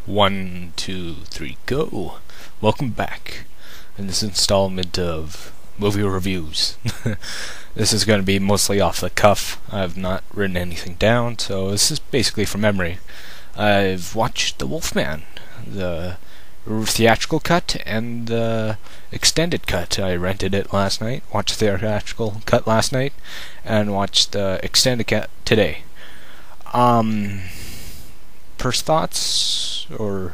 One, two, three, go! Welcome back in this installment of movie reviews. This is going to be mostly off the cuff. I've not written anything down, so this is basically from memory. I've watched the Wolfman, the theatrical cut and the extended cut. I rented it last night, watched the theatrical cut last night, and watched the extended cut today. First thoughts, or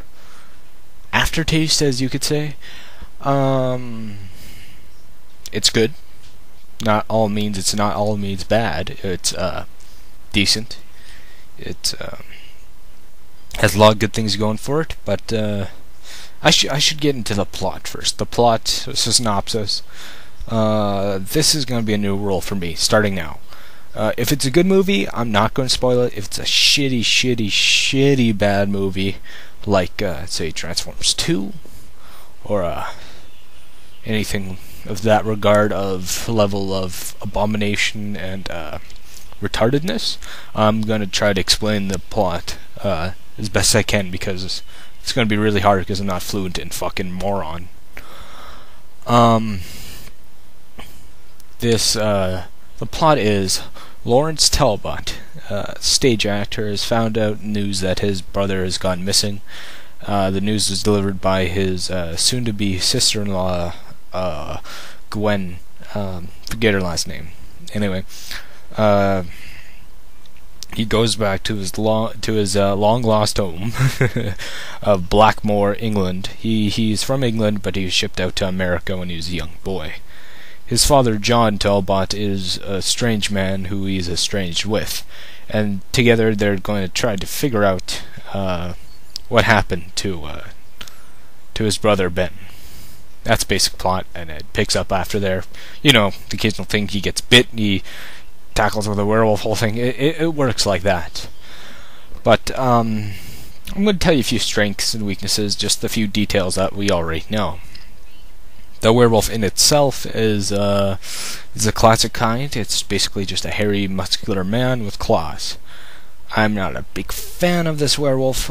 aftertaste, as you could say. It's good. It's not all means bad. It's decent. It has a lot of good things going for it, but I should get into the plot first. The plot synopsis. This is going to be a new rule for me, starting now. If it's a good movie, I'm not going to spoil it. If it's a shitty bad movie, like, say, Transformers 2, or anything of that regard of level of abomination and retardedness, I'm going to try to explain the plot as best I can, because it's going to be really hard because I'm not fluent in fucking moron. The plot is Lawrence Talbot, stage actor, has found out news that his brother has gone missing. The news was delivered by his soon-to-be sister-in-law, Gwen. Forget her last name. Anyway, he goes back to his long-lost home of Blackmore, England. He's from England, but he was shipped out to America when he was a young boy. His father, John Talbot, is a strange man who he's estranged with, and together they're going to try to figure out what happened to his brother Ben. That's basic plot, and it picks up after there. You know, the occasional thing, he gets bit, he tackles with a werewolf, whole thing. It works like that. But I'm going to tell you a few strengths and weaknesses, just a few details that we already know. The werewolf in itself is a classic kind. It's basically just a hairy, muscular man with claws. I'm not a big fan of this werewolf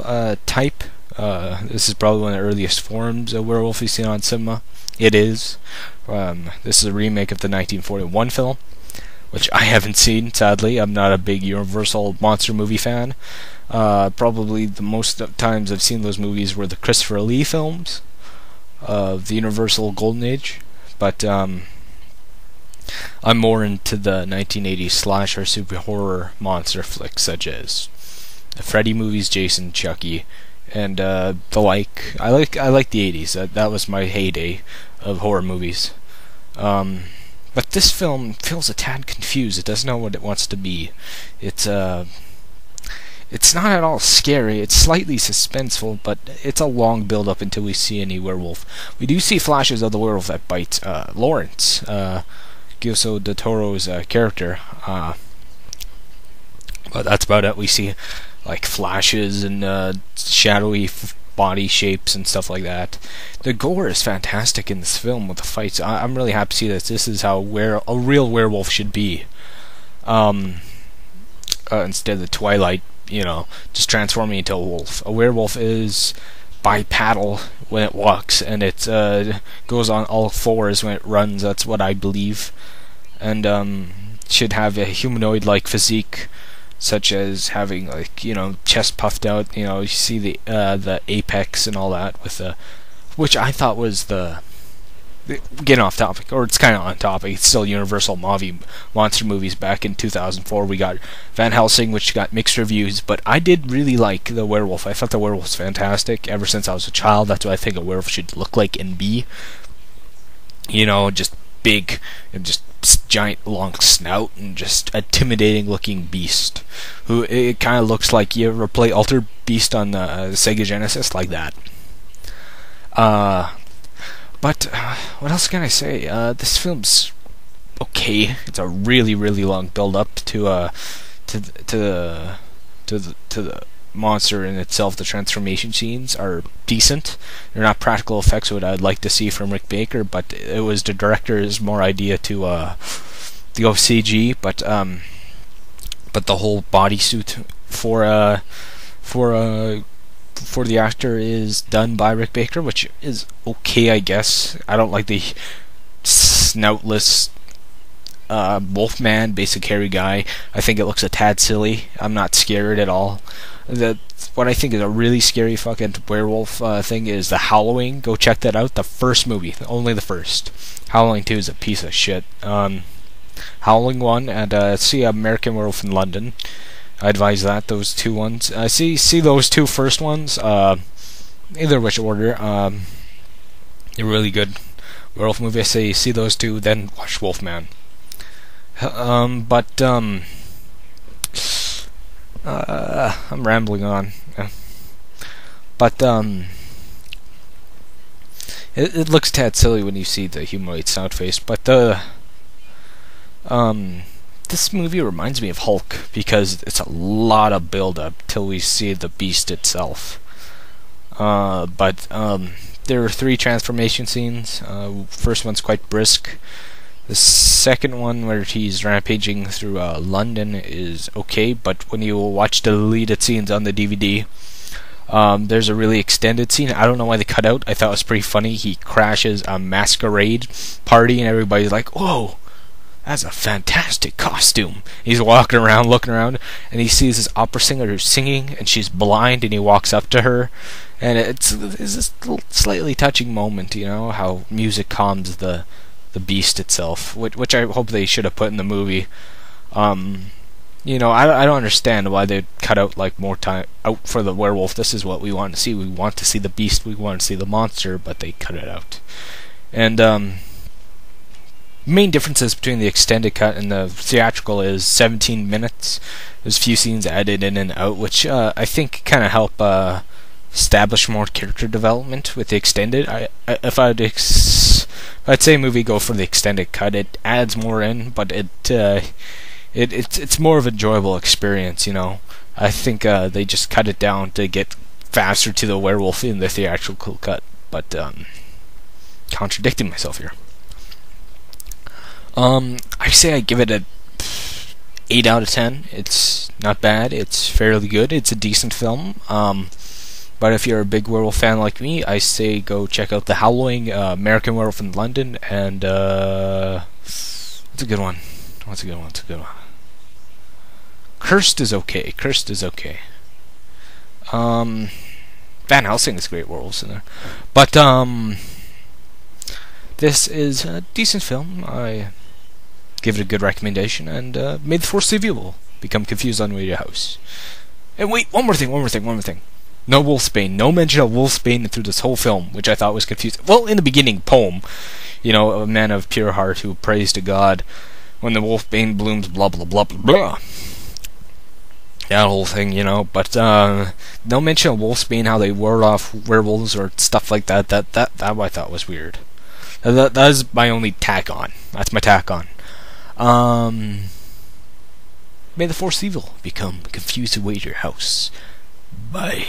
type. This is probably one of the earliest forms of werewolf you've seen on cinema. It is. This is a remake of the 1941 film, which I haven't seen, sadly. I'm not a big Universal monster movie fan. Probably the most times I've seen those movies were the Christopher Lee films of the Universal Golden Age, but I'm more into the 1980s slasher super horror monster flicks, such as the Freddy movies, Jason, Chucky, and the like. I like the 80s. That was my heyday of horror movies. But this film feels a tad confused. It doesn't know what it wants to be. It's not at all scary. It's slightly suspenseful, but it's a long build-up until we see any werewolf. We do see flashes of the werewolf that bites Lawrence, Guillermo del Toro's character. But that's about it. We see like flashes and shadowy body shapes and stuff like that. The gore is fantastic in this film with the fights. I'm really happy to see that this is how a real werewolf should be. Instead of the Twilight, just transforming into a wolf. A werewolf is bipedal when it walks, and it goes on all fours when it runs. That's what I believe. And should have a humanoid-like physique, such as having, chest puffed out. You see the apex and all that, with which I thought was getting off topic, or it's kind of on topic. It's still Universal monster movies. Back in 2004, we got Van Helsing, which got mixed reviews, but I did really like the werewolf. I thought the werewolf was fantastic. Ever since I was a child, that's what I think a werewolf should look like and be. Just big, and just giant long snout, and just intimidating looking beast. Who it kind of looks like you ever play Alter Beast on the Sega Genesis, like that. But what else can I say? This film's okay. It's a really long build up to the monster in itself. The transformation scenes are decent. They're not practical effects what I'd like to see from Rick Baker, but it was the director's more idea to go CG. But the whole bodysuit for for the actor is done by Rick Baker, which is okay, I guess. I don't like the snoutless Wolfman, basic hairy guy. I think it looks a tad silly. I'm not scared at all. What I think is a really scary fucking werewolf thing is The Halloween. Go check that out. The first movie, only the first. Halloween 2 is a piece of shit. Howling 1 and see American Werewolf in London. I advise that, those two ones. See those two first ones, either which order. They're really good werewolf movie. I say see those two, then watch Wolfman. I'm rambling on. But it looks tad silly when you see the humanoid sound face. But this movie reminds me of Hulk because it's a lot of build-up till we see the beast itself. There are 3 transformation scenes. First one's quite brisk. The second one, where he's rampaging through London, is okay, but when you watch the deleted scenes on the DVD, there's a really extended scene. I don't know why they cut out. I thought it was pretty funny. He crashes a masquerade party, and everybody's like, "Whoa, that's a fantastic costume." He's walking around, looking around, and he sees this opera singer who's singing, and she's blind, and he walks up to her, and it's this little slightly touching moment, you know, how music calms the beast itself, which I hope they should have put in the movie. You know, I don't understand why they cut out like more time out for the werewolf. This is what we want to see. We want to see the beast. We want to see the monster, but they cut it out. And main differences between the extended cut and the theatrical is 17 minutes. There's a few scenes added in and out, which I think kind of help establish more character development with the extended. If I'd say a movie go for the extended cut, it adds more in, but it's more of an enjoyable experience, you know. I think they just cut it down to get faster to the werewolf in the theatrical cut, but contradicting myself here. I say I give it a 8 out of 10. It's not bad. It's fairly good. It's a decent film. But if you're a big werewolf fan like me, I say go check out The Howling, American Werewolf in London, and what's a good one? What's a good one? Cursed is okay. Van Helsing is great werewolves in there. But this is a decent film. I give it a good recommendation, and may the force of evil become confused on the way to your house. And wait, one more thing. No Wolfsbane. No mention of Wolfsbane through this whole film, which I thought was confusing. Well, in the beginning, poem, you know, a man of pure heart who prays to God when the Wolfbane blooms, blah blah blah blah blah. That whole thing, you know. But no mention of Wolfsbane, how they ward off werewolves or stuff like that. That I thought was weird. That is my only tack on. That's my tack on. May the force of evil become confused away to your house. Bye.